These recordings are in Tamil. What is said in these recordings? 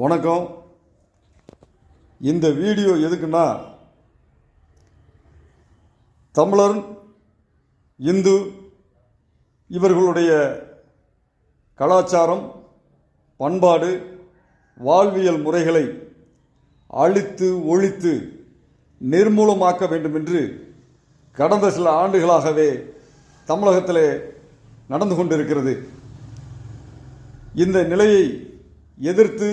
வணக்கம். இந்த வீடியோ எதுக்குன்னா, தமிழர், இந்து இவர்களுடைய கலாச்சாரம், பண்பாடு, வாழ்வியல் முறைகளை அழித்து ஒழித்து நிர்மூலமாக்க வேண்டும் என்று கடந்த சில ஆண்டுகளாகவே தமிழகத்திலே நடந்து கொண்டிருக்கிறது. இந்த நிலையை எதிர்த்து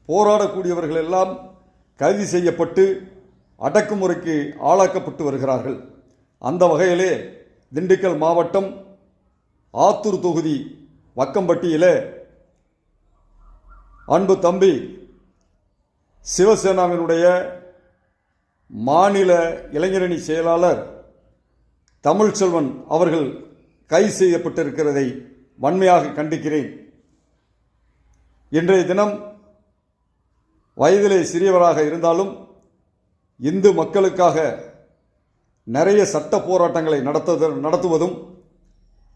போராடக்கூடியவர்கள் எல்லாம் கைது செய்யப்பட்டு அடக்குமுறைக்கு ஆளாக்கப்பட்டு வருகிறார்கள். அந்த வகையிலே திண்டுக்கல் மாவட்டம் ஆத்தூர் தொகுதி வக்கம்பட்டியிலே அன்பு தம்பி சிவசேனாவினுடைய மாநில இளைஞரணி செயலாளர் தமிழ்ச்செல்வன் அவர்கள் கைது செய்யப்பட்டிருக்கிறதை வன்மையாக கண்டிக்கிறேன். இன்றைய தினம் வயதிலே சிறியவராக இருந்தாலும் இந்து மக்களுக்காக நிறைய சட்ட போராட்டங்களை நடத்துவதும்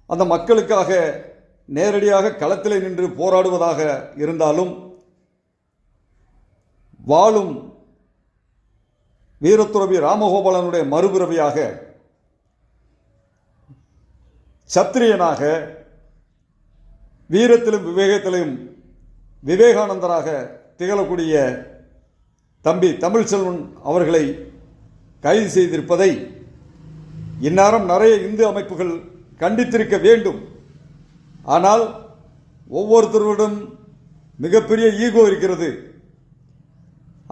அந்த மக்களுக்காக நேரடியாக களத்திலே நின்று போராடுவதாக இருந்தாலும் வாழும் வீரத்துறவி ராமகோபாலனுடைய மறுபிறவியாக சத்திரியனாக வீரத்திலும் விவேகத்திலும் விவேகானந்தராக திகழக்கூடிய தம்பி தமிழ்ச்செல்வன் அவர்களை கைது செய்திருப்பதை இந்நேரம் நிறைய இந்து அமைப்புகள் கண்டித்திருக்க வேண்டும். ஆனால் ஒவ்வொருத்தருடன் மிகப்பெரிய ஈகோ இருக்கிறது.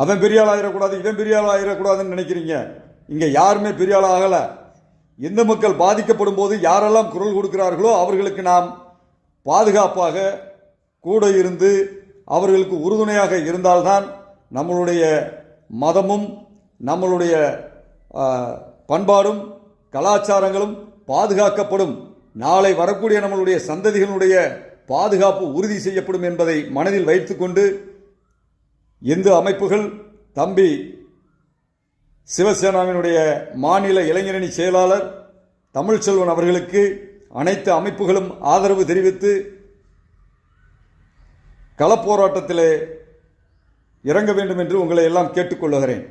அவன் பெரிய ஆள் ஆகிடக்கூடாது, இவன் பெரிய ஆள் ஆகிடக்கூடாதுன்னு நினைக்கிறீங்க. இங்கே யாருமே பெரிய ஆள் ஆகலை. இந்து மக்கள் பாதிக்கப்படும் போது யாரெல்லாம் குரல் கொடுக்கிறார்களோ அவர்களுக்கு நாம் பாதுகாப்பாக கூட இருந்து அவர்களுக்கு உறுதுணையாக இருந்தால்தான் நம்மளுடைய மதமும் நம்மளுடைய பண்பாடும் கலாச்சாரங்களும் பாதுகாக்கப்படும். நாளை வரக்கூடிய நம்மளுடைய சந்ததிகளுடைய பாதுகாப்பு உறுதி செய்யப்படும் என்பதை மனதில் வைத்துக்கொண்டு இந்து அமைப்புகள் தம்பி சிவசேனாவினுடைய மாநில இளைஞரணி செயலாளர் தமிழ்ச்செல்வன் அவர்களுக்கு அனைத்து அமைப்புகளும் ஆதரவு தெரிவித்து களப்போராட்டத்திலே இறங்க வேண்டும் என்று உங்களை எல்லாம் கேட்டுக்கொள்கிறேன்.